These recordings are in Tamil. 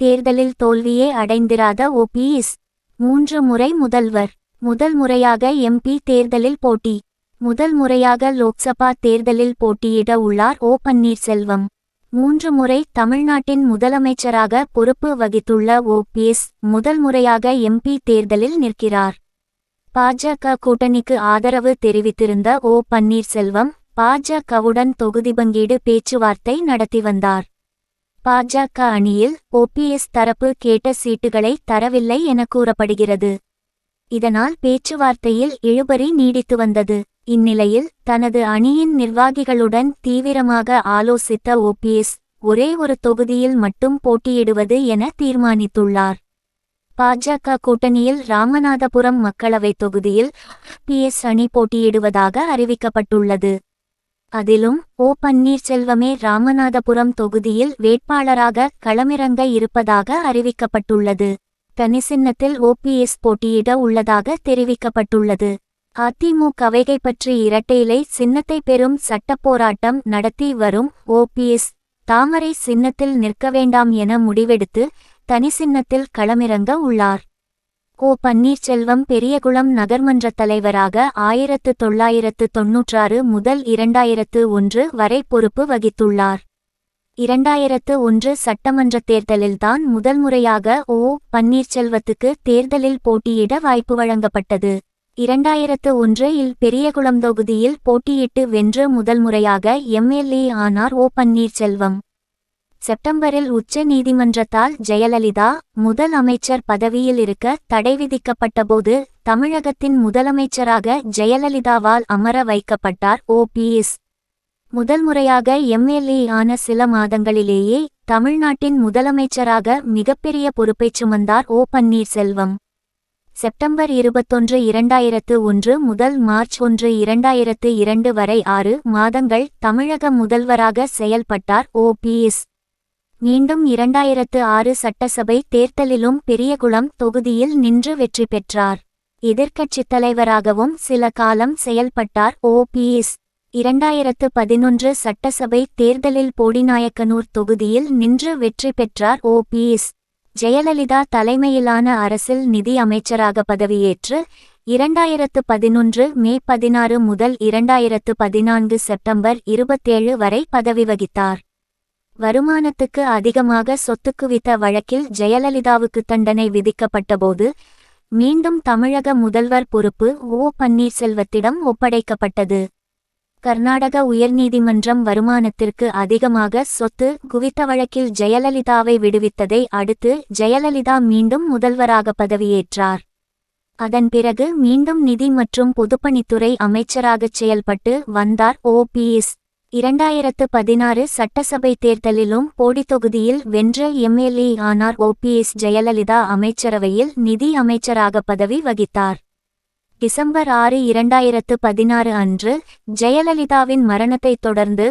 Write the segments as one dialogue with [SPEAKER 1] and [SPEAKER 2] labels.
[SPEAKER 1] தேர்தலில் தோல்வியே அடைந்திராத ஓபிஎஸ் 3 முறை முதல்வர். முதல் முறையாக எம்பி தேர்தலில் போட்டி. முதல் முறையாக லோக்சபா தேர்தலில் போட்டியிட உள்ளார் ஓ பன்னீர்செல்வம். 3 முறை தமிழ்நாட்டின் முதலமைச்சராக பொறுப்பு வகித்துள்ள ஓபிஎஸ் முதல் முறையாக எம்பி தேர்தலில் நிற்கிறார். பாஜக கூட்டணிக்கு ஆதரவு தெரிவித்திருந்த ஓ பன்னீர்செல்வம் பாஜகவுடன் தொகுதி பங்கீடு பேச்சுவார்த்தை நடத்தி வந்தார். பாஜக அணியில் ஓபிஎஸ் தரப்பு கேட்ட சீட்டுகளை தரவில்லை என கூறப்படுகிறது. இதனால் பேச்சுவார்த்தையில் இழுபறி நீடித்து வந்தது. இந்நிலையில் தனது அணியின் நிர்வாகிகளுடன் தீவிரமாக ஆலோசித்த ஓபிஎஸ் ஒரே ஒரு தொகுதியில் மட்டும் போட்டியிடுவது என தீர்மானித்துள்ளார். பாஜக கூட்டணியில் ராமநாதபுரம் மக்களவைத் தொகுதியில் ஓபிஎஸ் அணி போட்டியிடுவதாக அறிவிக்கப்பட்டுள்ளது. அதிலும் ஓ பன்னீர்செல்வமே ராமநாதபுரம் தொகுதியில் வேட்பாளராக களமிறங்க இருப்பதாக அறிவிக்கப்பட்டுள்ளது. தனிச்சின்னத்தில் ஓபிஎஸ் போட்டியிட உள்ளதாக தெரிவிக்கப்பட்டுள்ளது. அதிமுகவை கைப்பற்றி இரட்டை இலை சின்னத்தை பெறும் சட்டப்போராட்டம் நடத்தி வரும் ஓபிஎஸ் தாமரை சின்னத்தில் நிற்க வேண்டாம் என முடிவெடுத்து தனிச்சின்னத்தில் களமிறங்க உள்ளார். ஓ பன்னீர்செல்வம் பெரியகுளம் நகர்மன்ற தலைவராக 1996 முதல் 2001 வரை பொறுப்பு வகித்துள்ளார். 2001 சட்டமன்ற தேர்தலில்தான் முதல் முறையாக ஓ பன்னீர்செல்வத்துக்கு தேர்தலில் போட்டியிட வாய்ப்பு வழங்கப்பட்டது. 2001 இல் பெரியகுளம் தொகுதியில் போட்டியிட்டு வென்று முதல் முறையாக எம்எல்ஏ ஆனார் ஓ பன்னீர்செல்வம். செப்டம்பரில் உச்ச நீதிமன்றத்தால் ஜெயலலிதா முதல் அமைச்சர் பதவியில் இருக்க தடை விதிக்கப்பட்டபோது தமிழகத்தின் முதலமைச்சராக ஜெயலலிதாவால் அமர வைக்கப்பட்டார் ஓபிஎஸ். முதல் முறையாக எம்எல்ஏ ஆன சில மாதங்களிலேயே தமிழ்நாட்டின் முதலமைச்சராக மிகப்பெரிய பொறுப்பைச் சுமந்தார் ஓ பன்னீர்செல்வம். செப்டம்பர் 21, 2001 முதல் மார்ச் 1, 2002 வரை 6 மாதங்கள் தமிழக முதல்வராக செயல்பட்டார் ஓபிஎஸ். மீண்டும் 2006 சட்டசபை தேர்தலிலும் பெரியகுளம் தொகுதியில் நின்று வெற்றி பெற்றார். எதிர்க்கட்சித் தலைவராகவும் சில காலம் செயல்பட்டார் ஓபிஎஸ். 2011 சட்டசபை தேர்தலில் போடிநாயக்கனூர் தொகுதியில் நின்று வெற்றி பெற்றார் ஓபிஎஸ். ஜெயலலிதா தலைமையிலான அரசில் நிதி அமைச்சராக பதவியேற்று 2011 மே 16 முதல் 2014 செப்டம்பர் 27 வரை பதவி வகித்தார். வருமானத்துக்கு அதிகமாக சொத்து குவித்த வழக்கில் ஜெயலலிதாவுக்கு தண்டனை விதிக்கப்பட்டபோது மீண்டும் தமிழக முதல்வர் பொறுப்பு ஓ பன்னீர்செல்வத்திடம் ஒப்படைக்கப்பட்டது. கர்நாடக உயர்நீதிமன்றம் வருமானத்திற்கு அதிகமாக சொத்து குவித்த வழக்கில் ஜெயலலிதாவை விடுவித்ததை அடுத்து ஜெயலலிதா மீண்டும் முதல்வராக பதவியேற்றார். அதன் பிறகு மீண்டும் நிதி மற்றும் பொதுப்பணித்துறை அமைச்சராகச் செயல்பட்டு வந்தார் ஓபிஎஸ். 2016 சட்டசபை தேர்தலிலும் போடி தொகுதியில் வென்ற எம்எல்ஏ ஆனார் ஓபிஎஸ். ஜெயலலிதா அமைச்சரவையில் நிதி அமைச்சராக பதவி வகித்தார். டிசம்பர் 6, 2016 அன்று ஜெயலலிதாவின் மரணத்தைத் தொடர்ந்து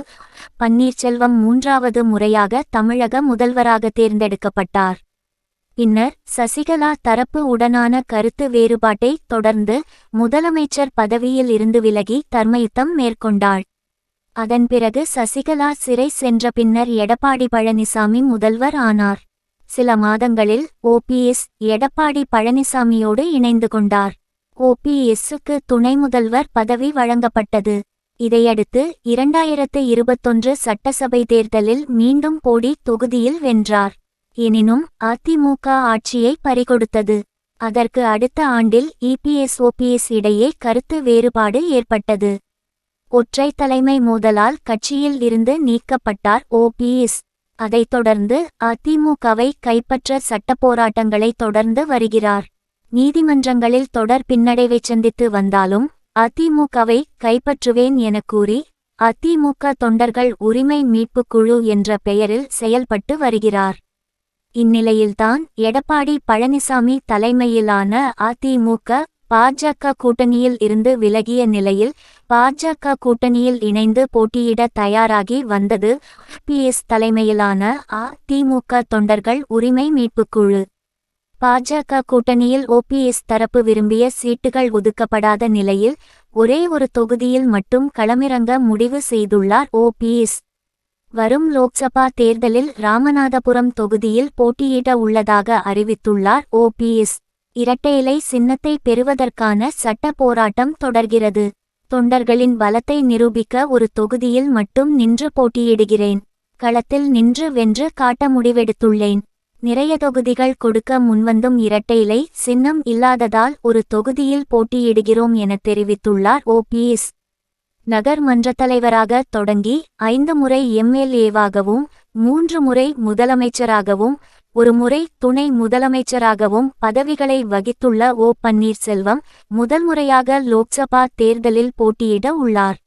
[SPEAKER 1] பன்னீர்செல்வம் 3வது முறையாக தமிழக முதல்வராக தேர்ந்தெடுக்கப்பட்டார். பின்னர் சசிகலா தரப்பு உடனான கருத்து வேறுபாட்டை தொடர்ந்து முதலமைச்சர் பதவியில் இருந்து விலகி தர்மயுத்தம் மேற்கொண்டாள். அதன் பிறகு சசிகலா சிறை சென்ற பின்னர் எடப்பாடி பழனிசாமி முதல்வர் ஆனார். சில மாதங்களில் ஓபிஎஸ் எடப்பாடி பழனிசாமியோடு இணைந்து கொண்டார். ஓபிஎஸ்ஸுக்கு துணை முதல்வர் பதவி வழங்கப்பட்டது. இதையடுத்து 2021 சட்டசபை தேர்தலில் மீண்டும் போடி தொகுதியில் வென்றார். எனினும் அதிமுக ஆட்சியை பறிகொடுத்தது. அதற்கு அடுத்த ஆண்டில் இபிஎஸ் ஓபிஎஸ் இடையே கருத்து வேறுபாடு ஏற்பட்டது. ஒற்றை தலைமை மோதலால் கட்சியில் இருந்து நீக்கப்பட்டார் ஓபிஎஸ். அதைத் தொடர்ந்து அதிமுகவை கைப்பற்ற சட்டப்போராட்டங்களை தொடர்ந்து வருகிறார். நீதிமன்றங்களில் தொடர் பின்னடைவை சந்தித்து வந்தாலும் அதிமுகவை கைப்பற்றுவேன் என கூறி அதிமுக தொண்டர்கள் உரிமை மீட்புக் குழு என்ற பெயரில் செயல்பட்டு வருகிறார். இந்நிலையில்தான் எடப்பாடி பழனிசாமி தலைமையிலான அதிமுக பாஜக கூட்டணியில் இருந்து விலகிய நிலையில் பாஜக கூட்டணியில் இணைந்து போட்டியிட தயாராகி வந்தது ஓபிஎஸ் தலைமையிலான அதிமுக தொண்டர்கள் உரிமை மீட்புக் குழு. பாஜக கூட்டணியில் ஓபிஎஸ் தரப்பு விரும்பிய சீட்டுகள் ஒதுக்கப்படாத நிலையில் ஒரே ஒரு தொகுதியில் மட்டும் களமிறங்க முடிவு செய்துள்ளார் ஓபிஎஸ். வரும் லோக்சபா தேர்தலில் ராமநாதபுரம் தொகுதியில் போட்டியிட உள்ளதாக அறிவித்துள்ளார் ஓபிஎஸ். இரட்டை இலை சின்னத்தை பெறுவதற்கான சட்ட போராட்டம் தொடர்கிறது. தொண்டர்களின் பலத்தை நிரூபிக்க ஒரு தொகுதியில் மட்டும் நின்று போட்டியிடுகிறேன். களத்தில் நின்று வென்று காட்ட முடிவெடுத்துள்ளேன். நிறைய தொகுதிகள் கொடுக்க முன்வந்தும் இரட்டை இலை சின்னம் இல்லாததால் ஒரு தொகுதியில் போட்டியிடுகிறோம் என தெரிவித்துள்ளார் ஓபிஎஸ். நகர் மன்றத் தலைவராக தொடங்கி 5 முறை எம்எல்ஏவாகவும் 3 முறை முதலமைச்சராகவும் 1 முறை துணை முதலமைச்சராகவும் பதவிகளை வகித்துள்ள ஓ பன்னீர்செல்வம் முதல் முறையாக லோக்சபா தேர்தலில் போட்டியிட உள்ளார்.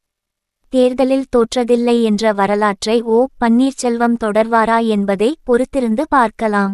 [SPEAKER 1] தேர்தலில் தோற்றதில்லை என்ற வரலாற்றை ஓ பன்னீர்செல்வம் தொடர்வாரா என்பதை பொறுத்திருந்து பார்க்கலாம்.